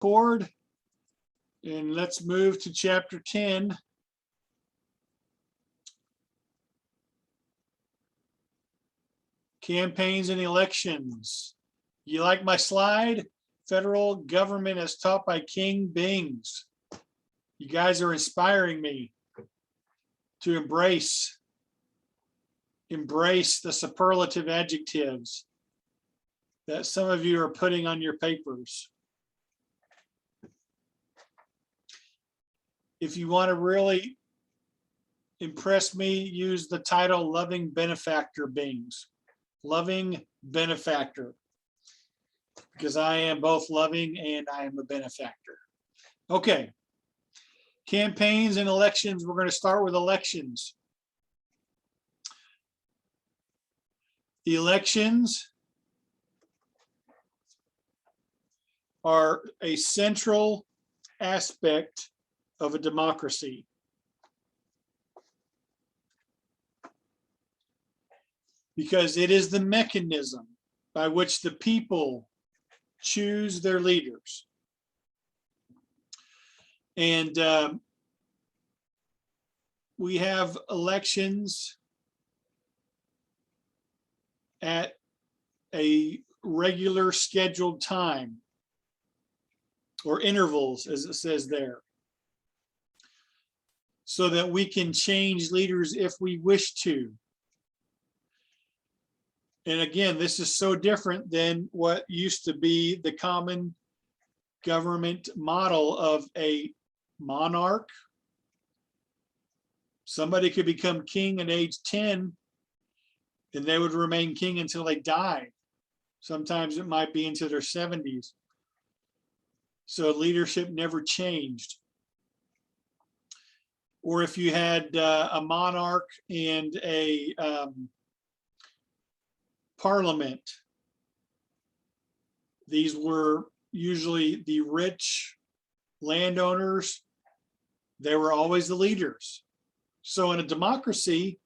record. And let's move to chapter 10. Campaigns and elections. You like my slide? Federal government as taught by King Bings. You guys are inspiring me to embrace the superlative adjectives that some of you are putting on your papers. If you want to really impress me, use the title Loving Benefactor Bings. Loving benefactor. Because I am both loving and I am a benefactor. Okay. Campaigns and elections. We're going to start with elections. The elections are a central aspect of a democracy. Because it is the mechanism by which the people choose their leaders. And we have elections at a regular scheduled time, or intervals, as it says there, so that we can change leaders if we wish to. And again, this is so different than what used to be the common government model of a monarch. Somebody could become king at age 10 and they would remain king until they died. Sometimes it might be into their 70s. So leadership never changed. Or if you had a monarch and a parliament, these were usually the rich landowners. They were always the leaders. So in a democracy,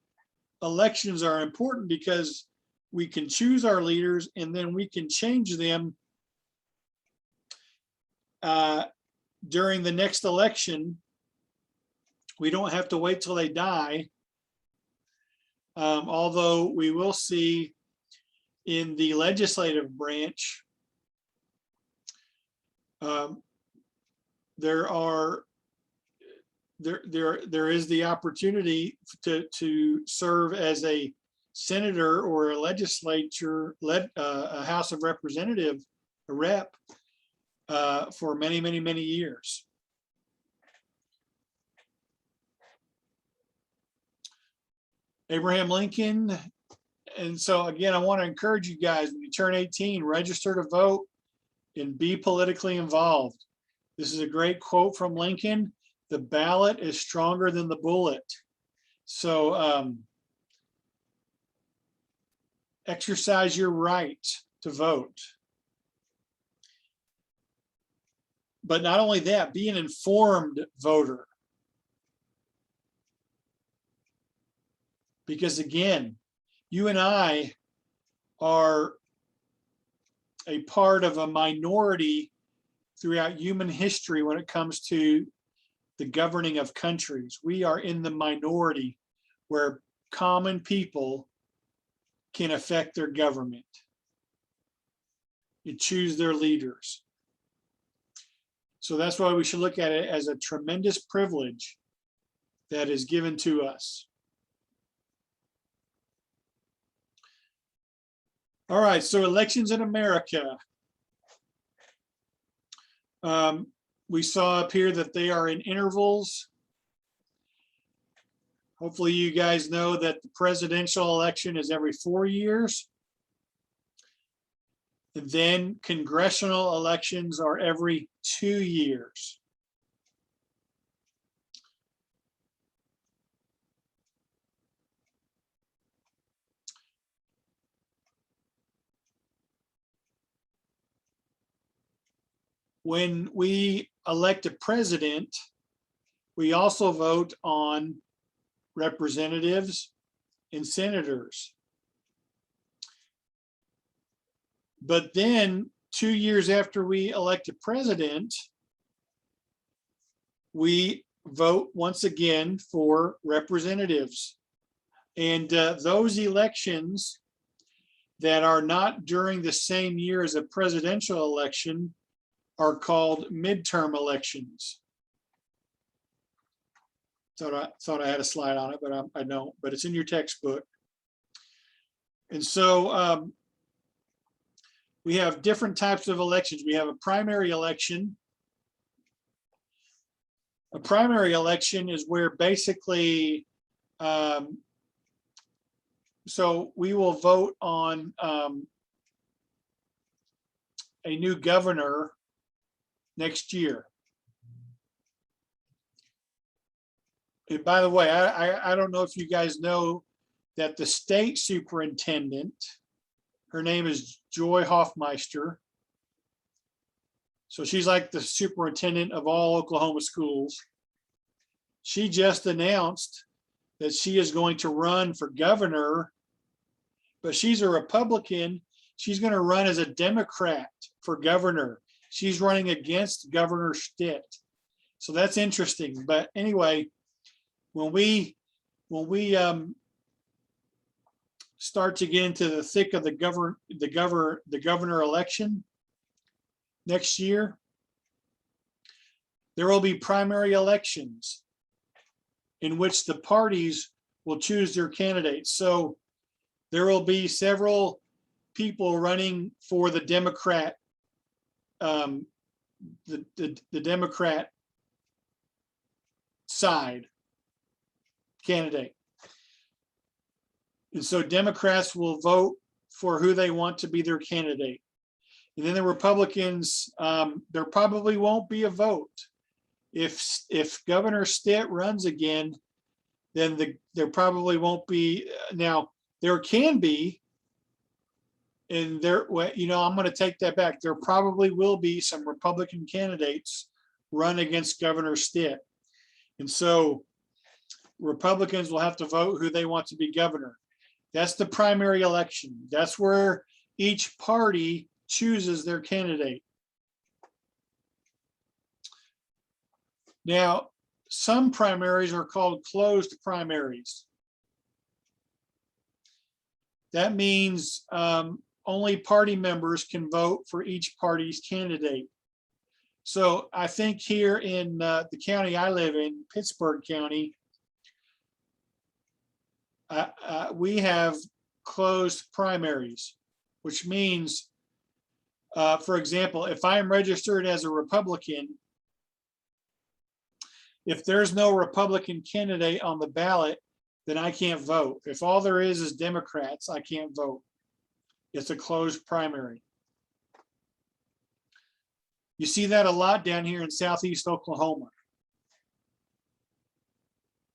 elections are important because we can choose our leaders and then we can change them during the next election. We don't have to wait till they die. Although we will see in the legislative branch, there is the opportunity to serve as a senator or a legislature, a House of Representative, a rep, for many, many, many years. Abraham Lincoln. And so again, I want to encourage you guys, when you turn 18, register to vote and be politically involved. This is a great quote from Lincoln. The ballot is stronger than the bullet. So exercise your right to vote. But not only that, be an informed voter. Because again, you and I are a part of a minority throughout human history when it comes to the governing of countries. We are in the minority where common people can affect their government and choose their leaders. So that's why we should look at it as a tremendous privilege that is given to us. All right, so elections in America. We saw up here that they are in intervals. Hopefully you guys know that the presidential election is every 4 years. And then congressional elections are every 2 years. When we elect a president, we also vote on representatives and senators. But then 2 years after we elect a president, we vote once again for representatives. And those elections that are not during the same year as a presidential election are called midterm elections. Thought I had a slide on it, but I don't, but it's in your textbook. And so we have different types of elections. We have a primary election. A primary election is where basically, so we will vote on a new governor next year. And by the way, I don't know if you guys know that the state superintendent, her name is Joy Hoffmeister. So she's like the superintendent of all Oklahoma schools. She just announced that she is going to run for governor, but she's a Republican. She's going to run as a Democrat for governor. She's running against Governor Stitt. So that's interesting. But anyway, when we start to get into the thick of the governor election next year, there will be primary elections in which the parties will choose their candidates. So there will be several people running for the Democrat, the Democrat side candidate. And so Democrats will vote for who they want to be their candidate. And then the Republicans, there probably won't be a vote. If Governor Stitt runs again, then there probably won't be. Now, there can be, and there, you know, I'm going to take that back. There probably will be some Republican candidates run against Governor Stitt. And so Republicans will have to vote who they want to be governor. That's the primary election. That's where each party chooses their candidate. Now, some primaries are called closed primaries. That means only party members can vote for each party's candidate. So I think here in the county I live in, Pittsburgh County, we have closed primaries, which means, for example, if I'm registered as a Republican, if there's no Republican candidate on the ballot, then I can't vote. If all there is Democrats, I can't vote. It's a closed primary. You see that a lot down here in Southeast Oklahoma.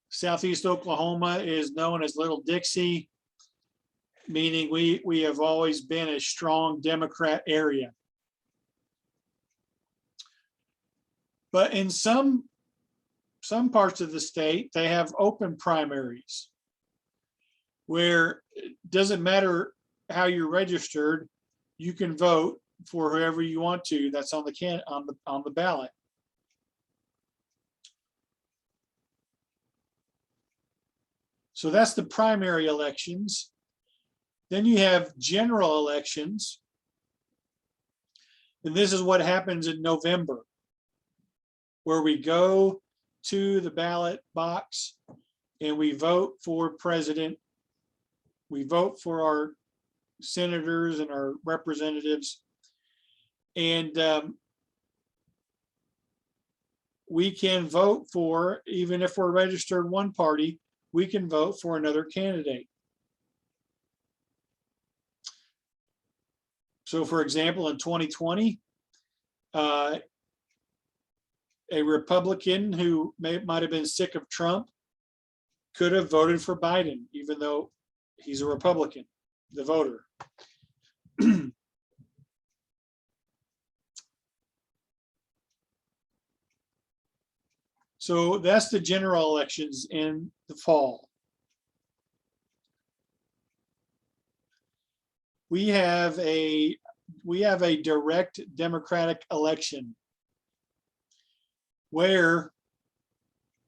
Southeast Oklahoma is known as Little Dixie, meaning we have always been a strong Democrat area. But in some parts of the state, they have open primaries where it doesn't matter how you're registered, you can vote for whoever you want to that's on the ballot. So that's the primary elections. Then you have general elections. And this is what happens in November, where we go to the ballot box and we vote for president. We vote for our senators and our representatives. And we can vote for, even if we're registered one party, we can vote for another candidate. So for example, in 2020, a Republican who might have been sick of Trump could have voted for Biden, even though he's a Republican, the voter. So that's the general elections in the fall. We have we have a direct democratic election where,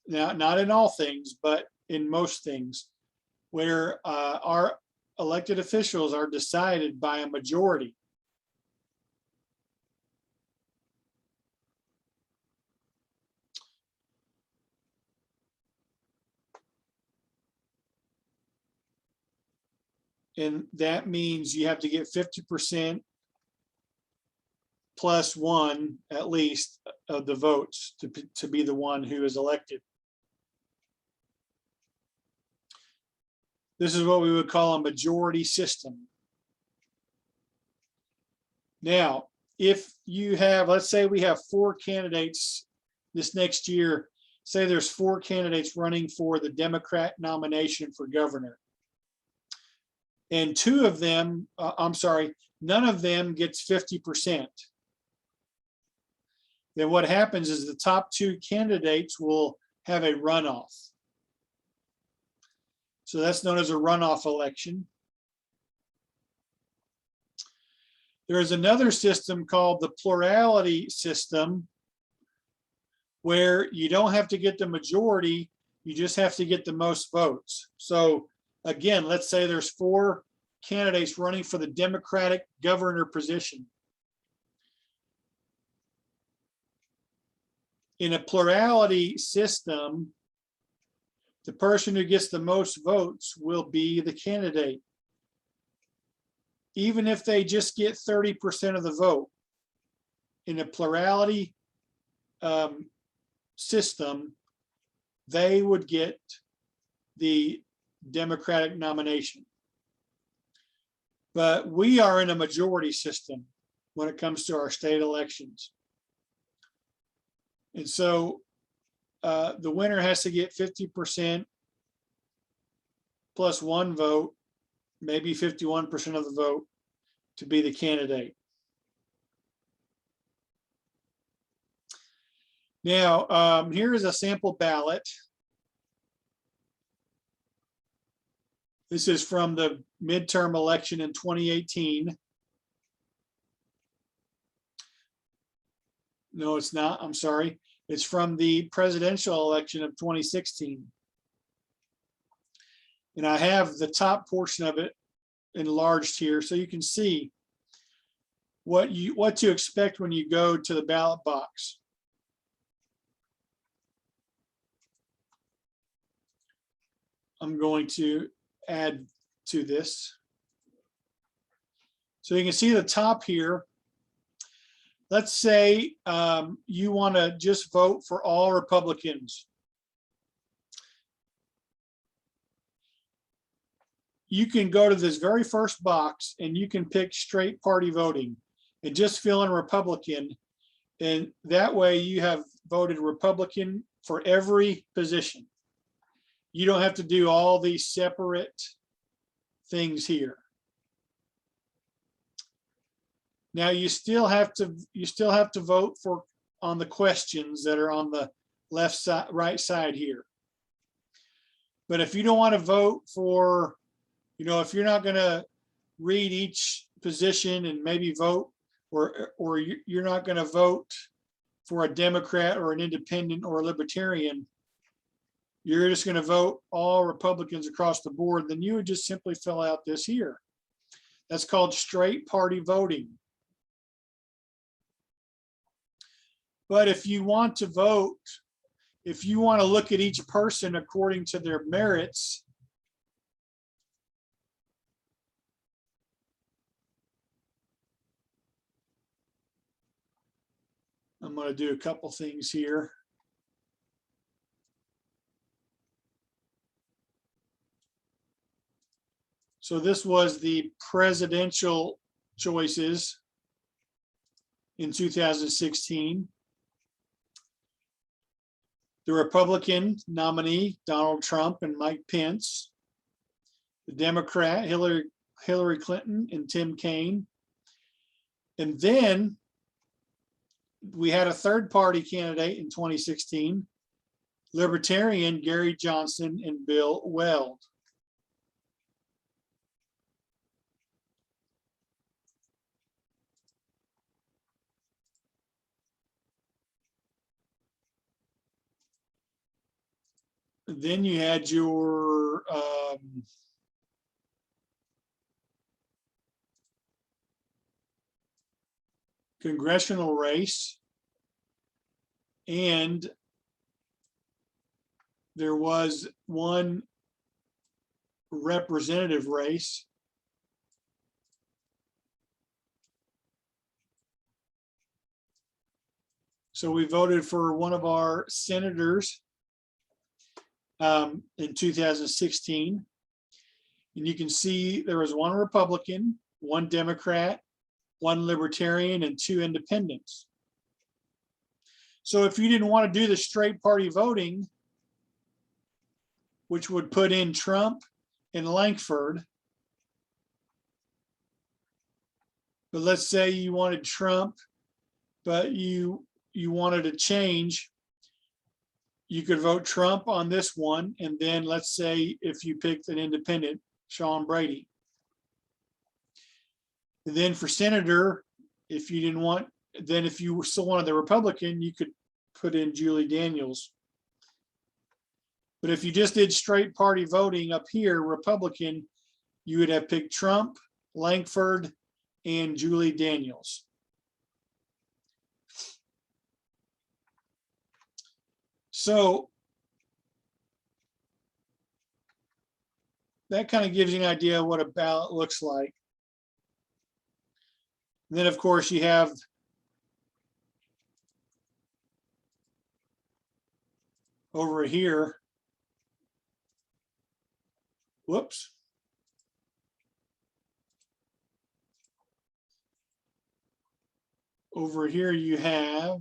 now not in all things, but in most things, where our elected officials are decided by a majority. And that means you have to get 50% plus one, at least, of the votes to be the one who is elected. This is what we would call a majority system. Now, if you have, let's say we have 4 candidates this next year, say there's 4 candidates running for the Democrat nomination for governor. And 2 of them, none of them gets 50%. Then what happens is the top 2 candidates will have a runoff. So that's known as a runoff election. There is another system called the plurality system, where you don't have to get the majority, you just have to get the most votes. So again, let's say there's 4 candidates running for the Democratic governor position. In a plurality system, the person who gets the most votes will be the candidate, even if they just get 30% of the vote. In a plurality system, they would get the Democratic nomination. But we are in a majority system when it comes to our state elections. And so the winner has to get 50% plus 1 vote, maybe 51% of the vote, to be the candidate. Now, here is a sample ballot. This is from the midterm election in 2018. No, it's not. I'm sorry. It's from the presidential election of 2016. And I have the top portion of it enlarged here so you can see what to expect when you go to the ballot box. I'm going to add to this. So you can see the top here. Let's say you want to just vote for all Republicans. You can go to this very first box and you can pick straight party voting and just fill in Republican. And that way you have voted Republican for every position. You don't have to do all these separate things here. Now you still have to vote for on the questions that are on the left side, right side here. But if you don't want to vote for, if you're not going to read each position and maybe vote, or you're not going to vote for a Democrat or an independent or a libertarian, you're just going to vote all Republicans across the board, then you would just simply fill out this here. That's called straight party voting. But if you want to vote, if you want to look at each person according to their merits, I'm going to do a couple things here. So this was the presidential choices in 2016. The Republican nominee, Donald Trump and Mike Pence. The Democrat, Hillary Clinton and Tim Kaine. And then we had a third party candidate in 2016, Libertarian Gary Johnson and Bill Weld. Then you had your congressional race, and there was one representative race. So we voted for one of our senators in 2016. And you can see there was one Republican, one Democrat, one Libertarian, and 2 independents. So if you didn't want to do the straight party voting, which would put in Trump and Lankford, but let's say you wanted Trump, but you wanted to change, you could vote Trump on this one, and then let's say if you picked an independent, Sean Brady. And then for senator, if you didn't want, then if you still wanted the Republican, you could put in Julie Daniels. But if you just did straight party voting up here, Republican, you would have picked Trump, Lankford, and Julie Daniels. So that kind of gives you an idea of what a ballot looks like. And then, of course, you have over here, whoops. Over here you have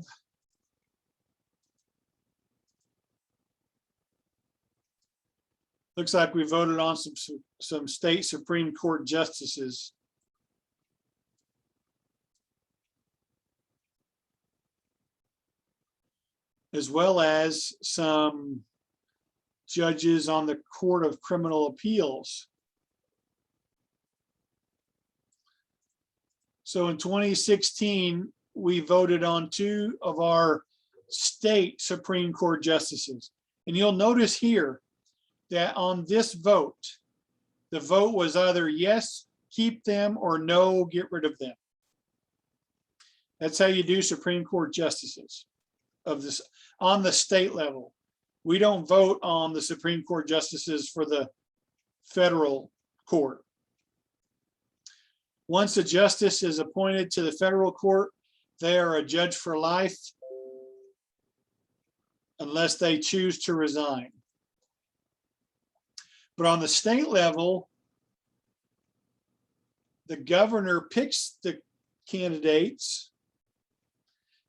looks like we voted on some state Supreme Court justices. As well as some judges on the Court of Criminal Appeals. So in 2016, we voted on 2 of our state Supreme Court justices. And you'll notice here that on this vote, the vote was either yes, keep them, or no, get rid of them. That's how you do Supreme Court justices of this on the state level. We don't vote on the Supreme Court justices for the federal court. Once a justice is appointed to the federal court, they are a judge for life unless they choose to resign. But on the state level, the governor picks the candidates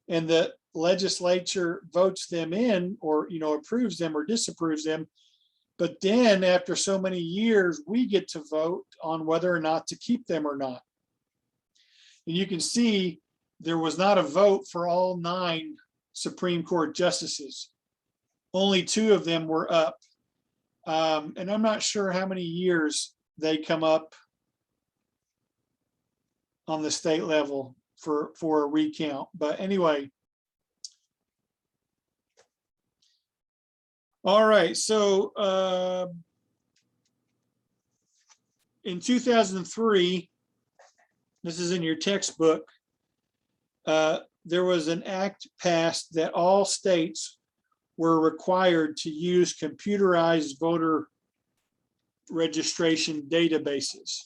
and the legislature votes them in, or approves them or disapproves them. But then after so many years, we get to vote on whether or not to keep them or not. And you can see there was not a vote for all 9 Supreme Court justices. Only 2 of them were up. And I'm not sure how many years they come up on the state level for a recount. But anyway. All right, so in 2003, this is in your textbook, there was an act passed that all states were required to use computerized voter registration databases.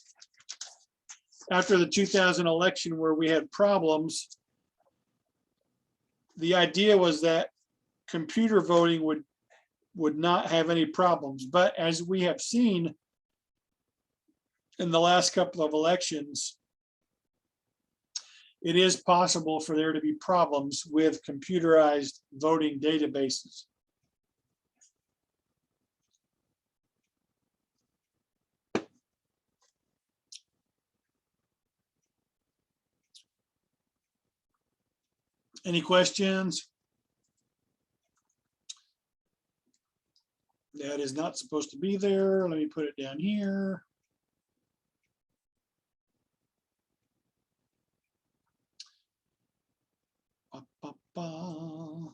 After the 2000 election where we had problems, the idea was that computer voting would not have any problems. But as we have seen in the last couple of elections, it is possible for there to be problems with computerized voting databases. Any questions? That is not supposed to be there. Let me put it down here. Ba, ba, ba.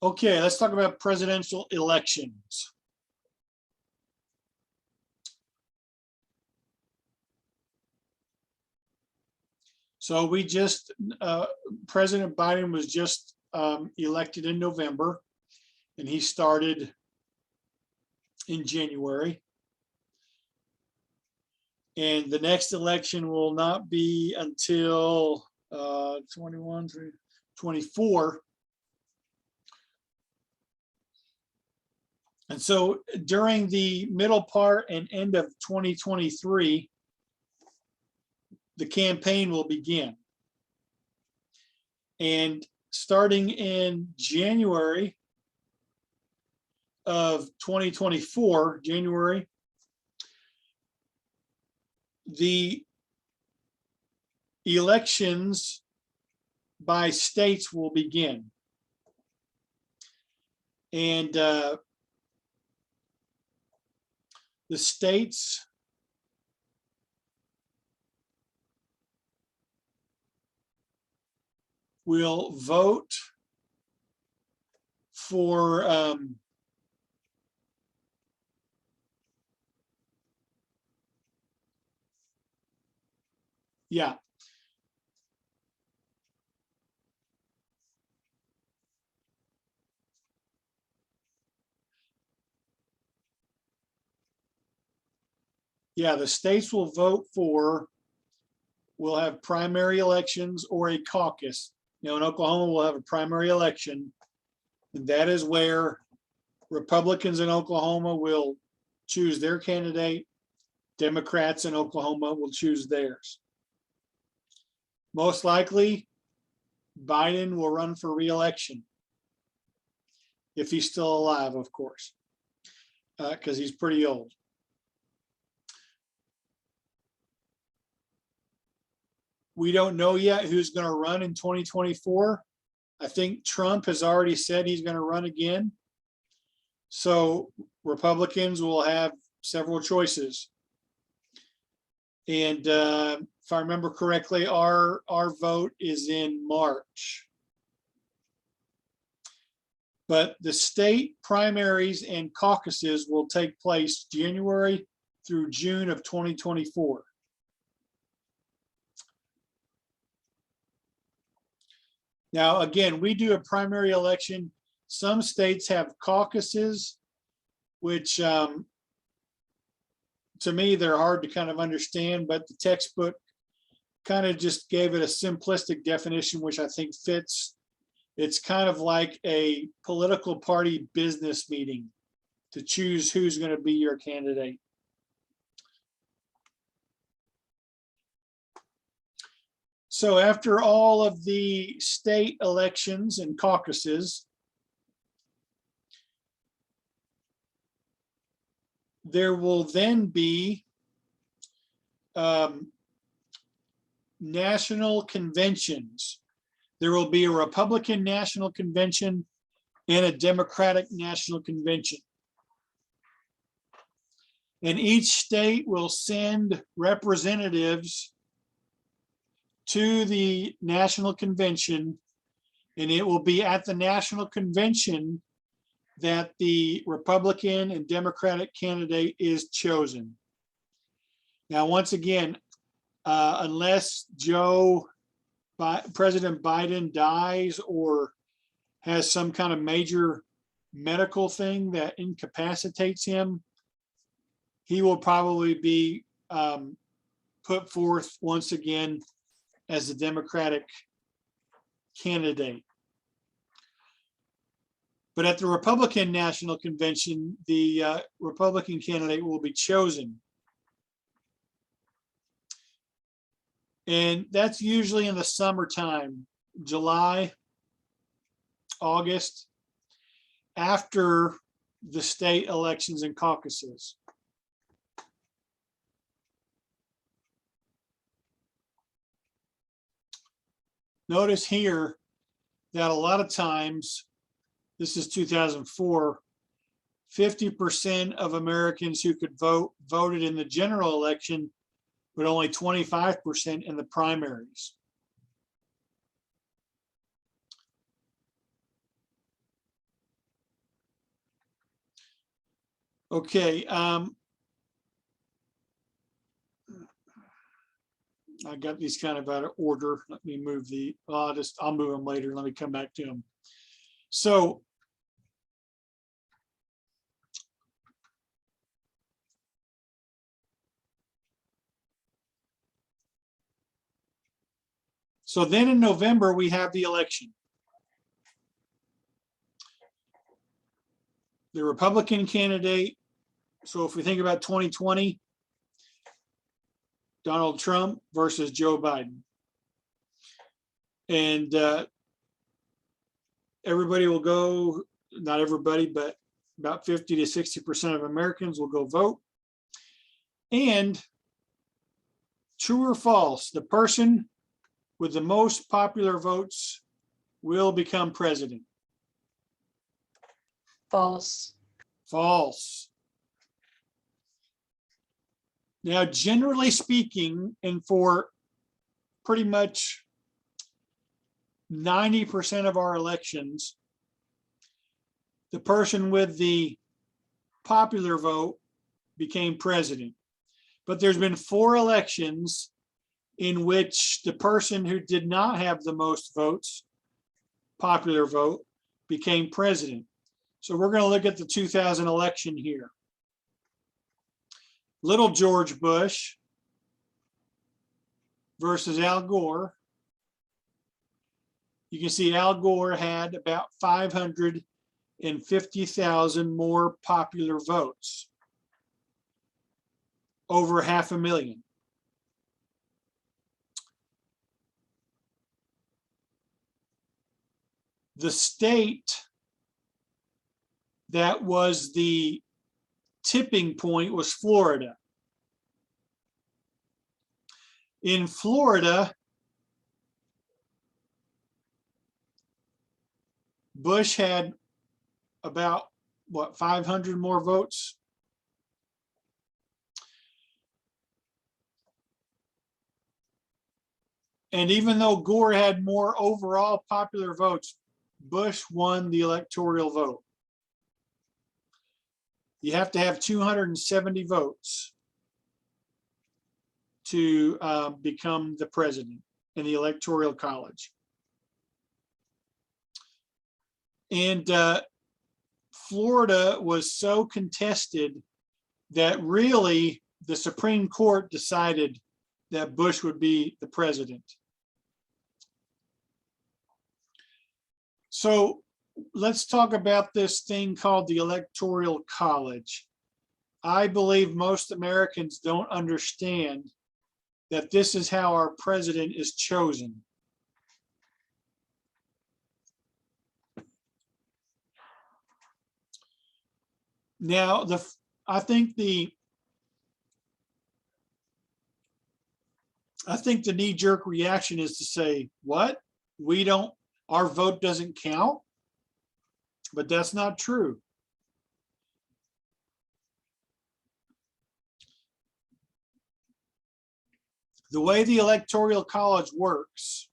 Okay, let's talk about presidential elections. So we just, President Biden was just elected in November, and he started in January. And the next election will not be until 21, 24. And so during the middle part and end of 2023, the campaign will begin. And starting in January of 2024, January, the elections by states will begin. And the states will vote for yeah. Yeah, the states will vote for, we'll have primary elections or a caucus. Now in Oklahoma, we'll have a primary election, and that is where Republicans in Oklahoma will choose their candidate. Democrats in Oklahoma will choose theirs. Most likely, Biden will run for re-election, if he's still alive, of course, because he's pretty old. We don't know yet who's going to run in 2024. I think Trump has already said he's going to run again. So Republicans will have several choices. And if I remember correctly, our vote is in March. But the state primaries and caucuses will take place January through June of 2024. Now, again, we do a primary election. Some states have caucuses, which to me, they're hard to kind of understand, but the textbook kind of just gave it a simplistic definition, which I think fits. It's kind of like a political party business meeting to choose who's going to be your candidate. So after all of the state elections and caucuses, there will then be national conventions. There will be a Republican National Convention and a Democratic National Convention. And each state will send representatives to the National Convention, and it will be at the National Convention that the Republican and Democratic candidate is chosen. Now, once again, unless President Biden dies or has some kind of major medical thing that incapacitates him, he will probably be put forth once again as the Democratic candidate. But at the Republican National Convention, the Republican candidate will be chosen. And that's usually in the summertime, July, August, after the state elections and caucuses. Notice here that a lot of times, this is 2004, 50% of Americans who could vote voted in the general election, but only 25% in the primaries. Okay. I got these kind of out of order. Let me move I'll move them later. Let me come back to them. So then in November, we have the election. The Republican candidate. So if we think about 2020, Donald Trump versus Joe Biden. And everybody will go, not everybody, but about 50 to 60% of Americans will go vote. And true or false, the person with the most popular votes will become president. False. False. Now, generally speaking, and for pretty much 90% of our elections, the person with the popular vote became president. But there's been 4 elections in which the person who did not have the most votes, popular vote, became president. So we're going to look at the 2000 election here. Little George Bush versus Al Gore. You can see Al Gore had about 550,000 more popular votes, over 500,000. The state that was the tipping point was Florida. In Florida, Bush had about, 500 more votes? And even though Gore had more overall popular votes, Bush won the electoral vote. You have to have 270 votes to become the president in the Electoral College. And Florida was so contested that really the Supreme Court decided that Bush would be the president. So let's talk about this thing called the Electoral College. I believe most Americans don't understand that this is how our president is chosen. Now, I think the knee-jerk reaction is to say, what? Our vote doesn't count? But that's not true. The way the Electoral College works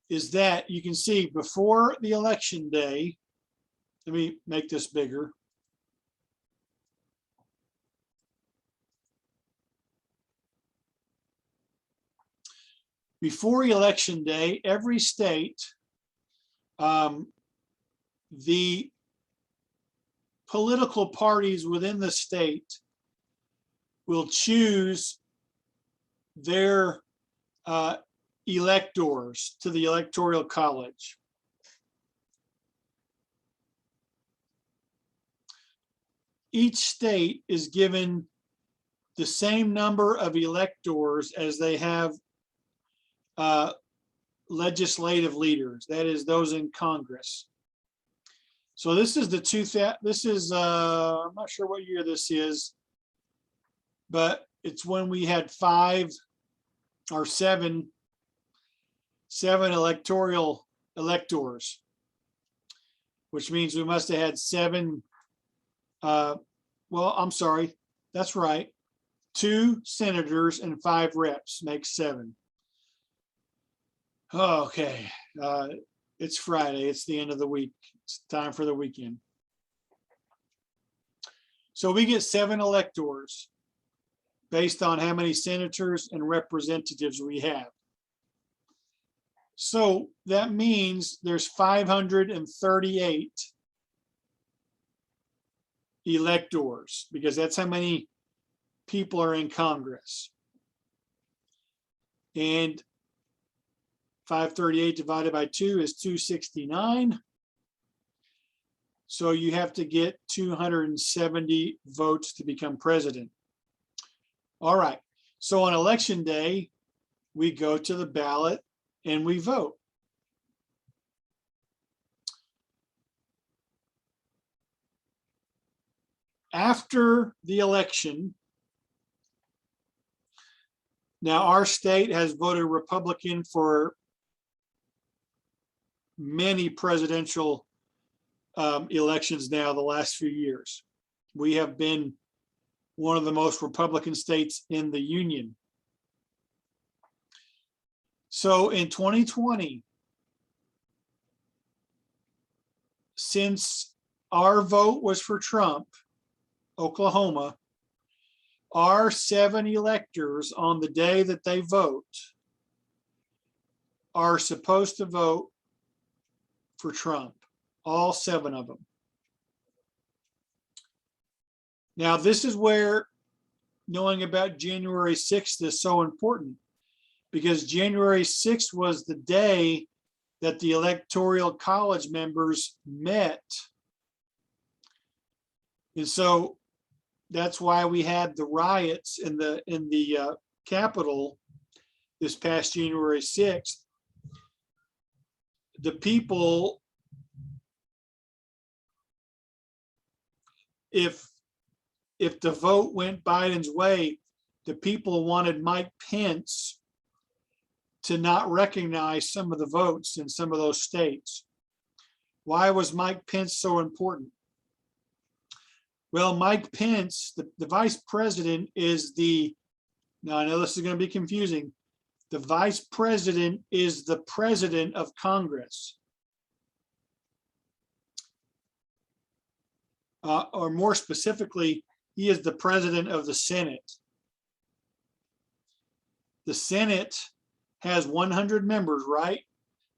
is that you can see before the election day, let me make this bigger. Before election day, every state, the political parties within the state will choose their electors to the Electoral College. Each state is given the same number of electors as they have legislative leaders, that is, those in Congress. So this is I'm not sure what year this is, but it's when we had 5 or 7 electors, which means we must have had 7. Well, I'm sorry, that's right. 2 senators and 5 reps makes 7. Okay, it's Friday. It's the end of the week. It's time for the weekend. So we get 7 electors based on how many senators and representatives we have. So that means there's 538 electors, because that's how many people are in Congress. And 538 divided by 2 is 269. So you have to get 270 votes to become president. All right, so on election day, we go to the ballot and we vote. After the election, now our state has voted Republican for many presidential elections now the last few years. We have been one of the most Republican states in the union. So in 2020, since our vote was for Trump, Oklahoma, our 7 electors on the day that they vote are supposed to vote for Trump, all 7 of them. Now, this is where knowing about January 6th is so important, because January 6th was the day that the Electoral College members met. And so that's why we had the riots in the Capitol this past January 6th. The people, if the vote went Biden's way, the people wanted Mike Pence to not recognize some of the votes in some of those states. Why was Mike Pence so important? Well, Mike Pence, the vice president, is now I know this is going to be confusing. The vice president is the president of Congress. Or more specifically, he is the president of the Senate. The Senate has 100 members, right?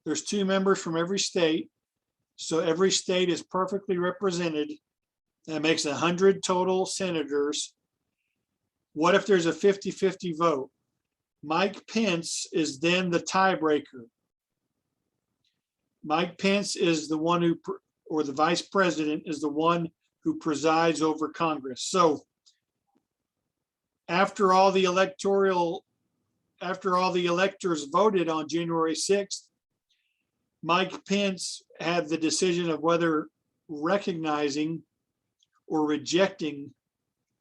There's 2 members from every state. So every state is perfectly represented. That makes 100 total senators. What if there's a 50-50 vote? Mike Pence is then the tiebreaker. Mike Pence is the one who, or the vice president is the one who presides over Congress. So after all the electors voted on January 6th, Mike Pence had the decision of whether recognizing or rejecting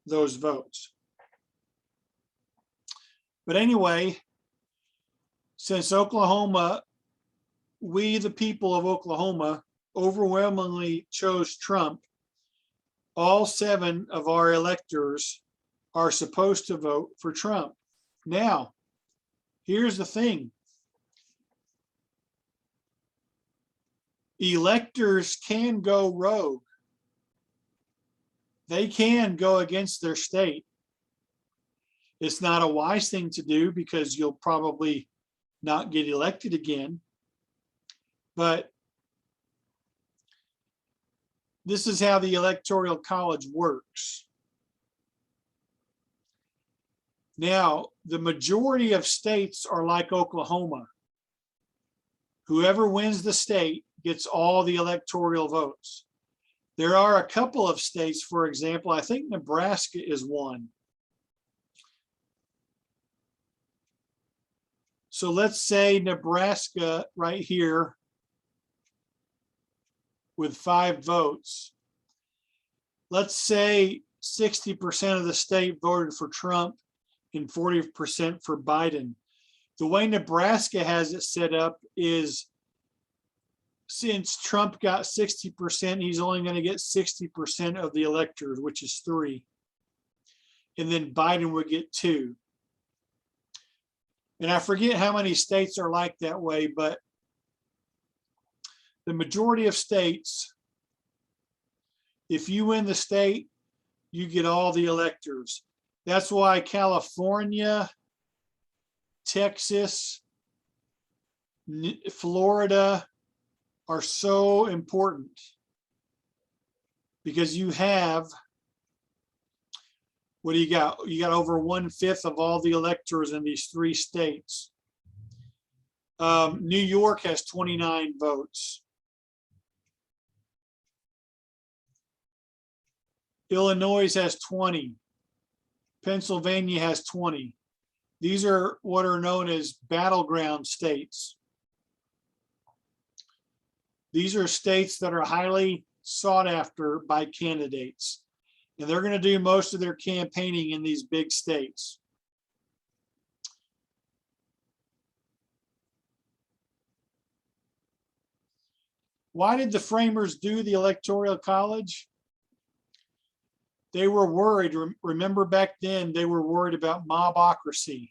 those votes. But anyway, since Oklahoma, we the people of Oklahoma overwhelmingly chose Trump, all 7 of our electors are supposed to vote for Trump. Now, here's the thing. Electors can go rogue. They can go against their state. It's not a wise thing to do because you'll probably not get elected again. But this is how the Electoral College works. Now, the majority of states are like Oklahoma. Whoever wins the state gets all the electoral votes. There are a couple of states, for example, I think Nebraska is one. So let's say Nebraska right here with 5 votes. Let's say 60% of the state voted for Trump and 40% for Biden. The way Nebraska has it set up is, since Trump got 60%, he's only going to get 60% of the electors, which is 3. And then Biden would get 2. And I forget how many states are like that way, but the majority of states, if you win the state, you get all the electors. That's why California, Texas, Florida are so important, because you have, what do you got? You got over 1/5 of all the electors in these 3 states. New York has 29 votes. Illinois has 20. Pennsylvania has 20. These are what are known as battleground states. These are states that are highly sought after by candidates, and they're going to do most of their campaigning in these big states. Why did the framers do the Electoral College? They were worried. Remember back then, they were worried about mobocracy.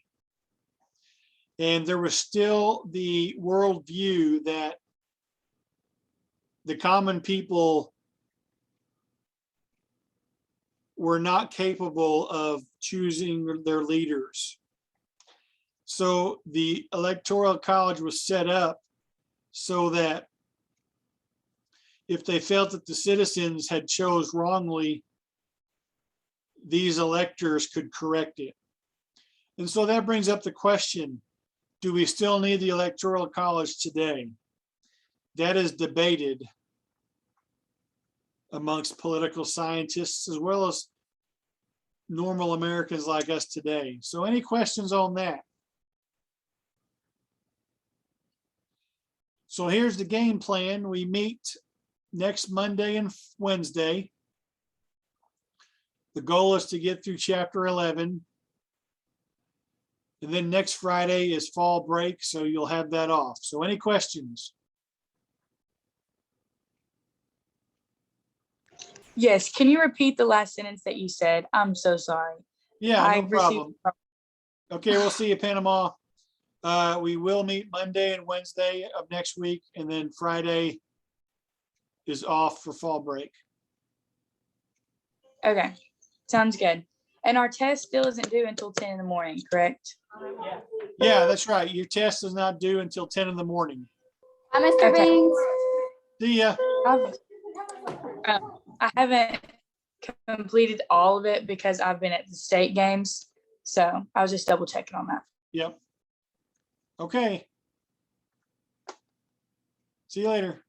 And there was still the worldview that the common people were not capable of choosing their leaders. So the Electoral College was set up so that if they felt that the citizens had chose wrongly, these electors could correct it. And so that brings up the question, do we still need the Electoral College today? That is debated amongst political scientists as well as normal Americans like us today. So any questions on that? So here's the game plan. We meet next Monday and Wednesday. The goal is to get through chapter 11. And then next Friday is fall break, so you'll have that off. So any questions? Yes, can you repeat the last sentence that you said? I'm so sorry. Yeah, I no received- problem. Okay, we'll see you, Panama. We will meet Monday and Wednesday of next week, and then Friday is off for fall break. Okay, sounds good. And our test still isn't due until 10 in the morning, correct? Yeah, that's right. Your test is not due until 10 in the morning. Hi, Mr. Okay. Bings. See ya. I haven't completed all of it because I've been at the state games. So I was just double checking on that. Yep. Okay. See you later.